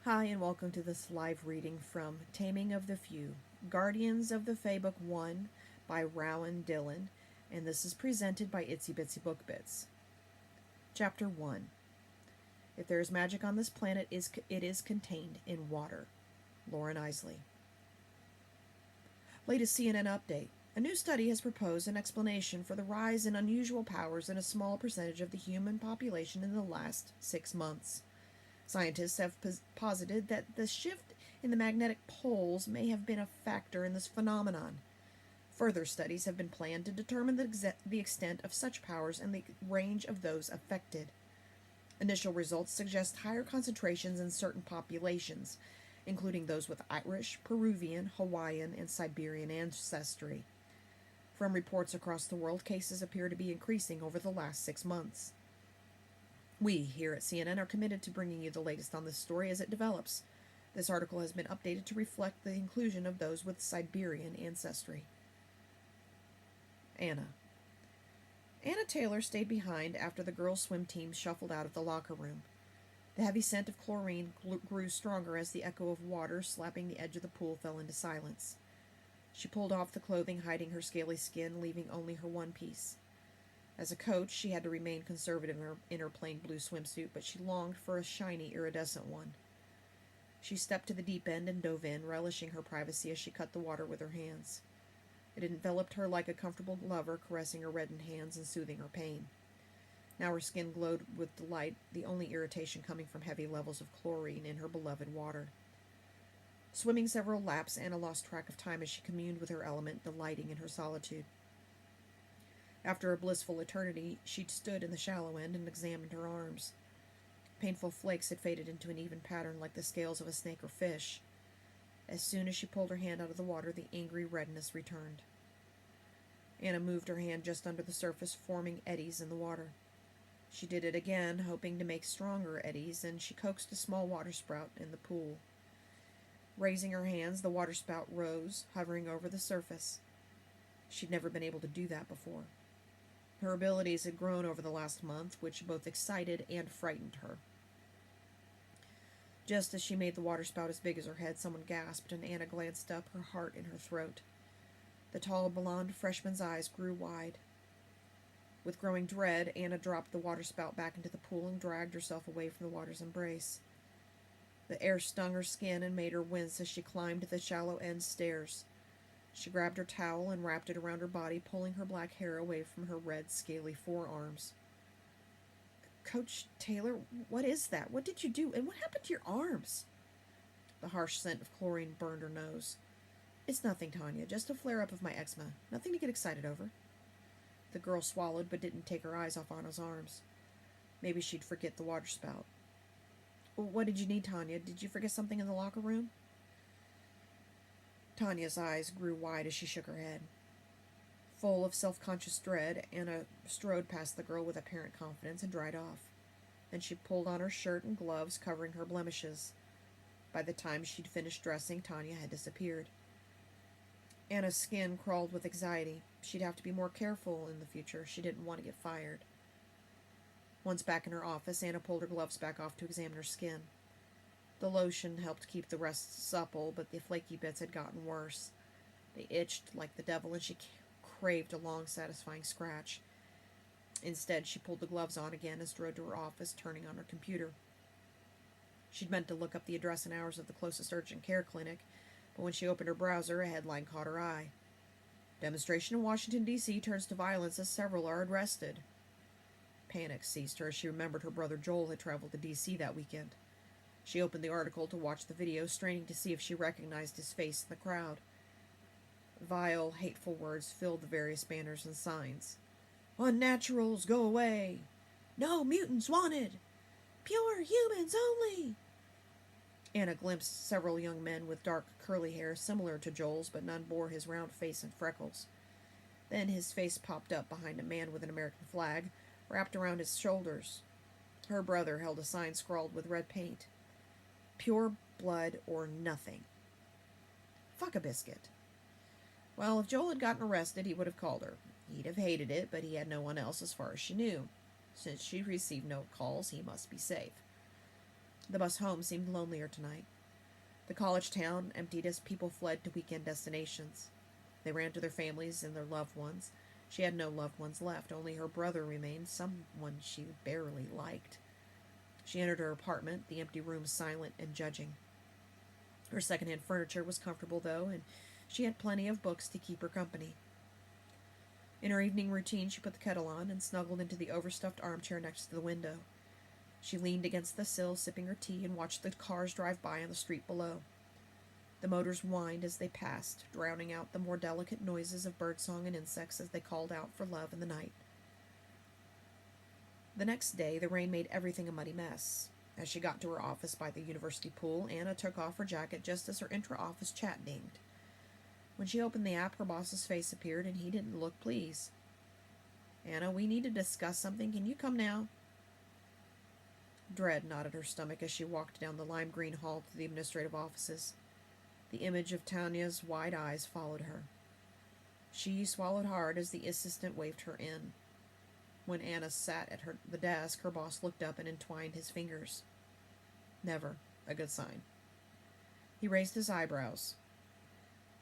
Hi, and welcome to this live reading from Taming of the Few, Guardians of the Fae Book 1 by Rowan, Dillon, and this is presented by Itsy Bitsy Book Bits. Chapter 1. If there is magic on this planet, it is contained in water. Lauren Isley. Latest CNN update. A new study has proposed an explanation for the rise in unusual powers in a small percentage of the human population in the last 6 months. Scientists have posited that the shift in the magnetic poles may have been a factor in this phenomenon. Further studies have been planned to determine the extent of such powers and the range of those affected. Initial results suggest higher concentrations in certain populations, including those with Irish, Peruvian, Hawaiian, and Siberian ancestry. From reports across the world, cases appear to be increasing over the last 6 months. We, here at CNN, are committed to bringing you the latest on this story as it develops. This article has been updated to reflect the inclusion of those with Siberian ancestry. Anna Taylor stayed behind after the girls' swim team shuffled out of the locker room. The heavy scent of chlorine grew stronger as the echo of water slapping the edge of the pool fell into silence. She pulled off the clothing hiding her scaly skin, leaving only her one piece. As a coach, she had to remain conservative in her plain blue swimsuit, but she longed for a shiny, iridescent one. She stepped to the deep end and dove in, relishing her privacy as she cut the water with her hands. It enveloped her like a comfortable lover, caressing her reddened hands and soothing her pain. Now her skin glowed with delight, the only irritation coming from heavy levels of chlorine in her beloved water. Swimming several laps, Anna lost track of time as she communed with her element, delighting in her solitude. After a blissful eternity, she stood in the shallow end and examined her arms. Painful flakes had faded into an even pattern like the scales of a snake or fish. As soon as she pulled her hand out of the water, the angry redness returned. Anna moved her hand just under the surface, forming eddies in the water. She did it again, hoping to make stronger eddies, and she coaxed a small waterspout in the pool. Raising her hands, the waterspout rose, hovering over the surface. She'd never been able to do that before. Her abilities had grown over the last month, which both excited and frightened her. Just as she made the waterspout as big as her head, someone gasped, and Anna glanced up, her heart in her throat. The tall, blonde freshman's eyes grew wide. With growing dread, Anna dropped the waterspout back into the pool and dragged herself away from the water's embrace. The air stung her skin and made her wince as she climbed the shallow end stairs. She grabbed her towel and wrapped it around her body, pulling her black hair away from her red, scaly forearms. Coach Taylor, what is that? What did you do? And what happened to your arms? The harsh scent of chlorine burned her nose. It's nothing, Tanya. Just a flare-up of my eczema. Nothing to get excited over. The girl swallowed but didn't take her eyes off Anna's arms. Maybe she'd forget the waterspout. What did you need, Tanya? Did you forget something in the locker room? Tanya's eyes grew wide as she shook her head. Full of self-conscious dread, Anna strode past the girl with apparent confidence and dried off. Then she pulled on her shirt and gloves, covering her blemishes. By the time she'd finished dressing, Tanya had disappeared. Anna's skin crawled with anxiety. She'd have to be more careful in the future. She didn't want to get fired. Once back in her office, Anna pulled her gloves back off to examine her skin. The lotion helped keep the rest supple, but the flaky bits had gotten worse. They itched like the devil, and she craved a long, satisfying scratch. Instead, she pulled the gloves on again and strode to her office, turning on her computer. She'd meant to look up the address and hours of the closest urgent care clinic, but when she opened her browser, a headline caught her eye. Demonstration in Washington, D.C. turns to violence as several are arrested. Panic seized her as she remembered her brother Joel had traveled to D.C. that weekend. She opened the article to watch the video, straining to see if she recognized his face in the crowd. Vile, hateful words filled the various banners and signs. Unnaturals, go away! No mutants wanted! Pure humans only! Anna glimpsed several young men with dark, curly hair similar to Joel's, but none bore his round face and freckles. Then his face popped up behind a man with an American flag wrapped around his shoulders. Her brother held a sign scrawled with red paint. Pure blood or nothing. Fuck a biscuit. Well, if Joel had gotten arrested, he would have called her. He'd have hated it, but he had no one else as far as she knew. Since she received no calls, he must be safe. The bus home seemed lonelier tonight. The college town emptied as people fled to weekend destinations. They ran to their families and their loved ones. She had no loved ones left. Only her brother remained, someone she barely liked. She entered her apartment, the empty room silent and judging. Her second-hand furniture was comfortable, though, and she had plenty of books to keep her company. In her evening routine, she put the kettle on and snuggled into the overstuffed armchair next to the window. She leaned against the sill, sipping her tea, and watched the cars drive by on the street below. The motors whined as they passed, drowning out the more delicate noises of birdsong and insects as they called out for love in the night. The next day, the rain made everything a muddy mess. As she got to her office by the university pool, Anna took off her jacket just as her intra-office chat dinged. When she opened the app, her boss's face appeared, and he didn't look pleased. "Anna, we need to discuss something. Can you come now?" Dread knotted her stomach as she walked down the lime green hall to the administrative offices. The image of Tanya's wide eyes followed her. She swallowed hard as the assistant waved her in. When Anna sat at the desk, her boss looked up and entwined his fingers. Never a good sign. He raised his eyebrows.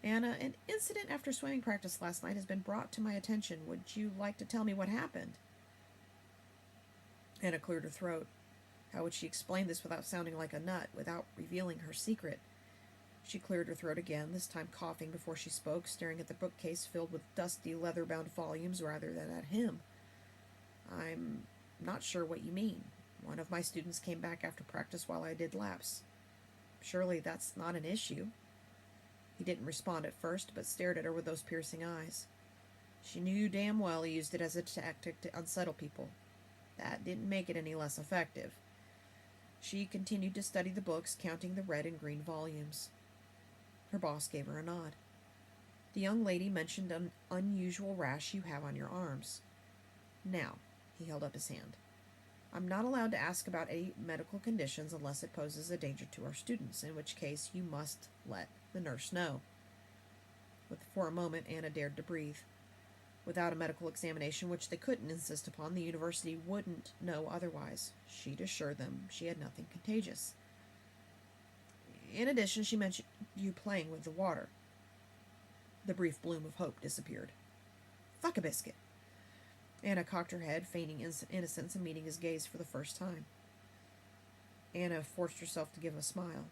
"Anna, an incident after swimming practice last night has been brought to my attention. Would you like to tell me what happened?" Anna cleared her throat. How would she explain this without sounding like a nut, without revealing her secret? She cleared her throat again, this time coughing before she spoke, staring at the bookcase filled with dusty, leather-bound volumes rather than at him. "I'm not sure what you mean. One of my students came back after practice while I did laps. Surely that's not an issue." He didn't respond at first, but stared at her with those piercing eyes. She knew damn well he used it as a tactic to unsettle people. That didn't make it any less effective. She continued to study the books, counting the red and green volumes. Her boss gave her a nod. "The young lady mentioned an unusual rash you have on your arms. Now," he held up his hand, "I'm not allowed to ask about any medical conditions unless it poses a danger to our students, in which case you must let the nurse know." For a moment, Anna dared to breathe. Without a medical examination, which they couldn't insist upon, the university wouldn't know otherwise. She'd assured them she had nothing contagious. "In addition, she mentioned you playing with the water." The brief bloom of hope disappeared. "Fuck a biscuit." Anna cocked her head, feigning innocence and meeting his gaze for the first time. Anna forced herself to give a smile.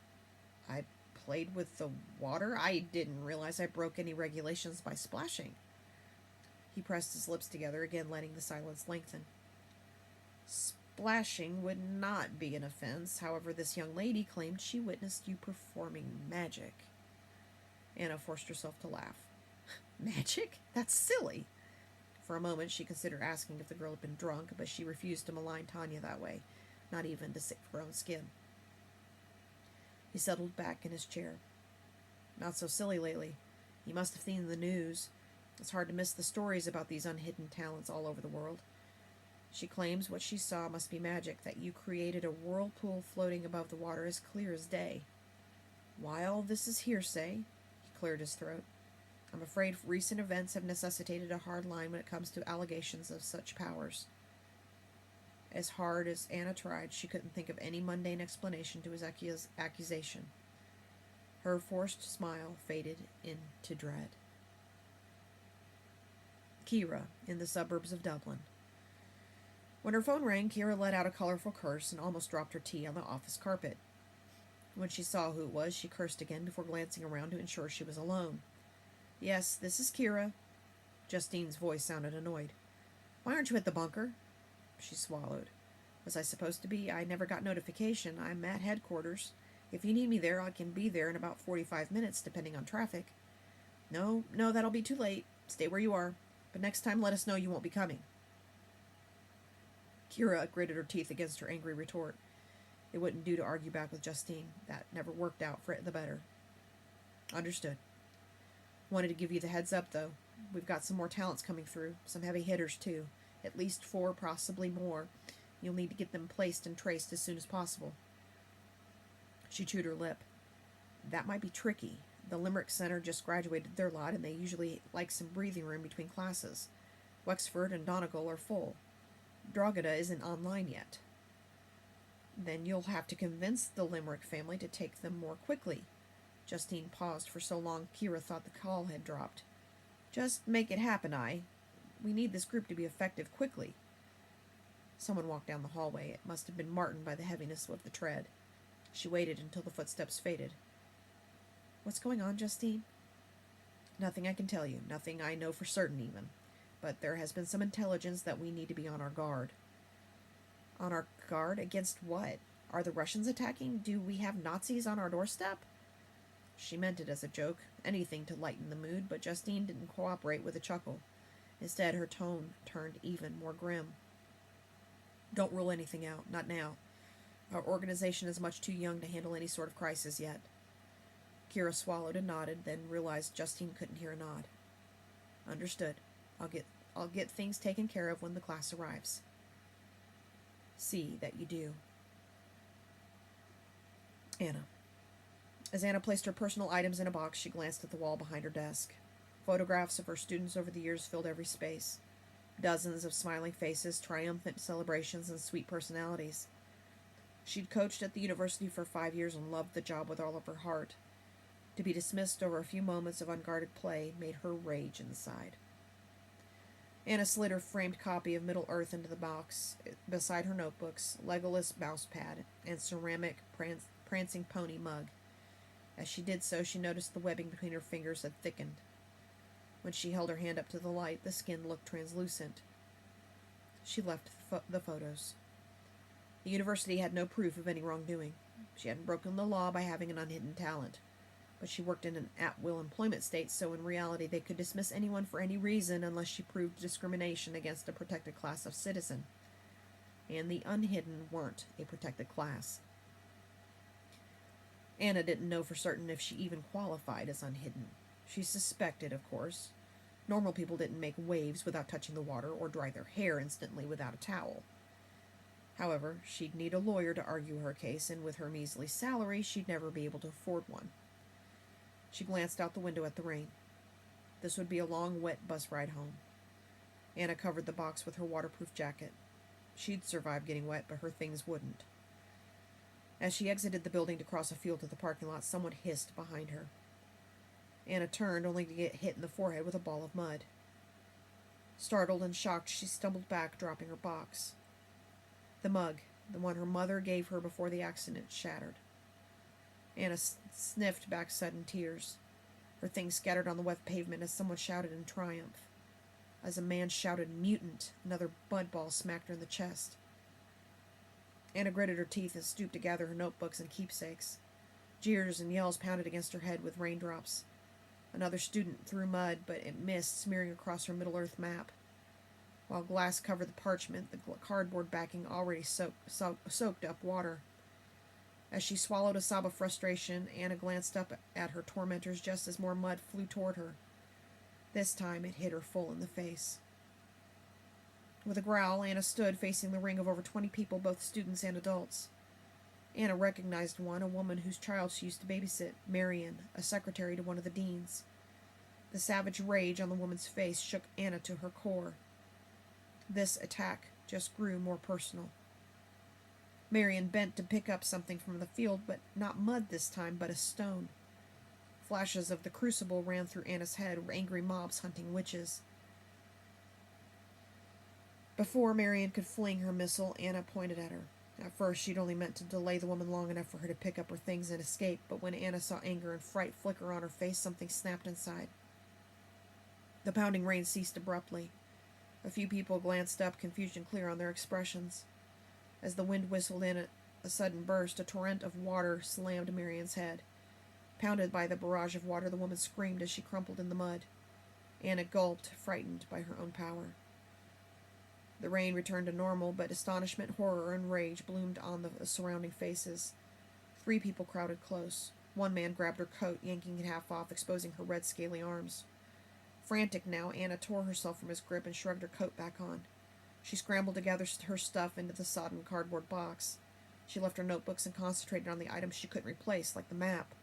"I played with the water? I didn't realize I broke any regulations by splashing." He pressed his lips together, again letting the silence lengthen. "Splashing would not be an offense. However, this young lady claimed she witnessed you performing magic." Anna forced herself to laugh. "Magic? That's silly." For a moment, she considered asking if the girl had been drunk, but she refused to malign Tanya that way, not even to save her own skin. He settled back in his chair. "Not so silly lately. You must have seen the news. It's hard to miss the stories about these unhidden talents all over the world. She claims what she saw must be magic, that you created a whirlpool floating above the water as clear as day. While this is hearsay," he cleared his throat, "I'm afraid recent events have necessitated a hard line when it comes to allegations of such powers." As hard as Anna tried, she couldn't think of any mundane explanation to his accusation. Her forced smile faded into dread. Kira, in the suburbs of Dublin. When her phone rang, Kira let out a colorful curse and almost dropped her tea on the office carpet. When she saw who it was, she cursed again before glancing around to ensure she was alone. "Yes, this is Kira." Justine's voice sounded annoyed. "Why aren't you at the bunker?" She swallowed. "Was I supposed to be? I never got notification. I'm at headquarters. If you need me there, I can be there in about 45 minutes, depending on traffic." No, that'll be too late. Stay where you are. But next time let us know you won't be coming." Kira gritted her teeth against her angry retort. It wouldn't do to argue back with Justine. That never worked out for it the better. "Understood. Wanted to give you the heads up, though. We've got some more talents coming through. Some heavy hitters, too. At least 4, possibly more. You'll need to get them placed and traced as soon as possible." She chewed her lip. That might be tricky. The Limerick Center just graduated their lot, and they usually like some breathing room between classes. Wexford and Donegal are full. Drogheda isn't online yet. Then you'll have to convince the Limerick family to take them more quickly. Justine paused for so long Kira thought the call had dropped. Just make it happen, We need this group to be effective quickly. Someone walked down the hallway. It must have been Martin by the heaviness of the tread. She waited until the footsteps faded. What's going on, Justine? Nothing I can tell you. Nothing I know for certain, even. But there has been some intelligence that we need to be on our guard. On our guard? Against what? Are the Russians attacking? Do we have Nazis on our doorstep? She meant it as a joke, anything to lighten the mood, but Justine didn't cooperate with a chuckle. Instead, her tone turned even more grim. Don't rule anything out. Not now. Our organization is much too young to handle any sort of crisis yet. Kira swallowed and nodded, then realized Justine couldn't hear a nod. Understood. I'll get things taken care of when the class arrives. See that you do. Anna. As Anna placed her personal items in a box, she glanced at the wall behind her desk. Photographs of her students over the years filled every space. Dozens of smiling faces, triumphant celebrations, and sweet personalities. She'd coached at the university for 5 years and loved the job with all of her heart. To be dismissed over a few moments of unguarded play made her rage inside. Anna slid her framed copy of Middle-earth into the box beside her notebooks, Legolas mousepad, and ceramic prancing pony mug. As she did so, she noticed the webbing between her fingers had thickened. When she held her hand up to the light, the skin looked translucent. She left the photos. The university had no proof of any wrongdoing. She hadn't broken the law by having an unhidden talent. But she worked in an at-will employment state, so in reality they could dismiss anyone for any reason unless she proved discrimination against a protected class of citizen. And the unhidden weren't a protected class. Anna didn't know for certain if she even qualified as unhidden. She suspected, of course. Normal people didn't make waves without touching the water or dry their hair instantly without a towel. However, she'd need a lawyer to argue her case, and with her measly salary, she'd never be able to afford one. She glanced out the window at the rain. This would be a long, wet bus ride home. Anna covered the box with her waterproof jacket. She'd survive getting wet, but her things wouldn't. As she exited the building to cross a field to the parking lot, someone hissed behind her. Anna turned, only to get hit in the forehead with a ball of mud. Startled and shocked, she stumbled back, dropping her box. The mug, the one her mother gave her before the accident, shattered. Anna sniffed back sudden tears. Her things scattered on the wet pavement as someone shouted in triumph. As a man shouted, "Mutant!" another mud ball smacked her in the chest. Anna gritted her teeth and stooped to gather her notebooks and keepsakes. Jeers and yells pounded against her head with raindrops. Another student threw mud, but it missed, smearing across her Middle-earth map. While glass covered the parchment, the cardboard backing already soaked up water. As she swallowed a sob of frustration, Anna glanced up at her tormentors just as more mud flew toward her. This time it hit her full in the face. With a growl, Anna stood facing the ring of over 20 people, both students and adults. Anna recognized one, a woman whose child she used to babysit, Marion, a secretary to one of the deans. The savage rage on the woman's face shook Anna to her core. This attack just grew more personal. Marion bent to pick up something from the field, but not mud this time, but a stone. Flashes of the crucible ran through Anna's head, angry mobs hunting witches. Before Marion could fling her missile, Anna pointed at her. At first, she'd only meant to delay the woman long enough for her to pick up her things and escape, but when Anna saw anger and fright flicker on her face, something snapped inside. The pounding rain ceased abruptly. A few people glanced up, confusion clear on their expressions. As the wind whistled in a sudden burst, a torrent of water slammed Marion's head. Pounded by the barrage of water, the woman screamed as she crumpled in the mud. Anna gulped, frightened by her own power. The rain returned to normal, but astonishment, horror, and rage bloomed on the surrounding faces. 3 people crowded close. One man grabbed her coat, yanking it half off, exposing her red, scaly arms. Frantic now, Anna tore herself from his grip and shrugged her coat back on. She scrambled to gather her stuff into the sodden cardboard box. She left her notebooks and concentrated on the items she couldn't replace, like the map.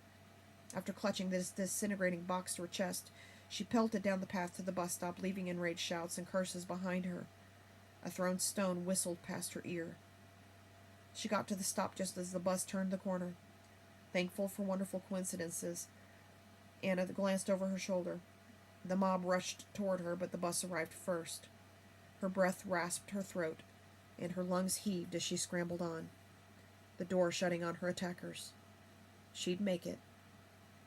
After clutching this disintegrating box to her chest, she pelted down the path to the bus stop, leaving enraged shouts and curses behind her. A thrown stone whistled past her ear. She got to the stop just as the bus turned the corner. Thankful for wonderful coincidences, Anna glanced over her shoulder. The mob rushed toward her, but the bus arrived first. Her breath rasped her throat, and her lungs heaved as she scrambled on, the door shutting on her attackers. She'd make it.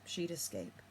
She'd escape.